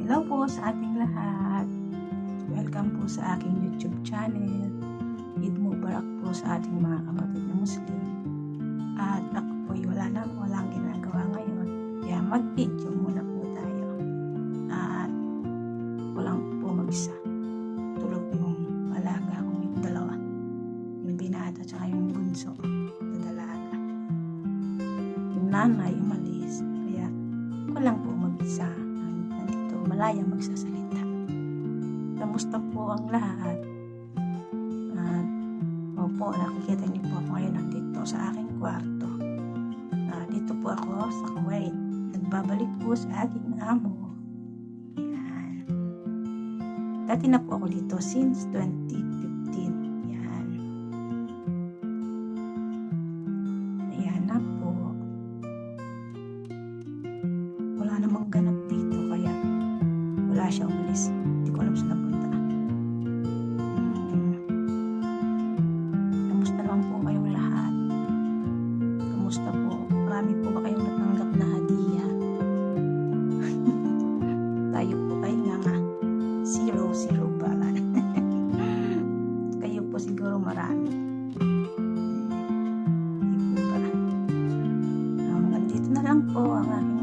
Hello po sa ating lahat. Welcome po sa aking YouTube channel. Eid Mubarak po sa ating mga kapatid na Muslim. At ako po walang ginagawa ngayon. Kaya mag-video muna po tayo. At walang po mag-isa. Tulog yung alaga kong yung dalawa. Yung binata at yung bunso na dalaga. Yung nanay umalis. Kaya ako lang po mag-isa. Nandito malaya magsasalita. Kamusta po ang lahat? At opo, nakikita niyo po ako ngayon nandito sa aking kwarto. Dito po ako sa Kuwait. Nagbabalik po sa aking amo. Yan. Dati na po ako dito since 2015. Yan. Ayan na po. Wala namang ganap dito kaya wala siya umalis. Hindi ko alam saan napunta. Kamusta naman po kayong lahat? Kamusta po? Marami po ba kayong natanggap na hadiah? Tayo po kayo nga. Zero ba? Kayo po siguro marami. Hindi po ba? Hanggang dito na lang po ang aking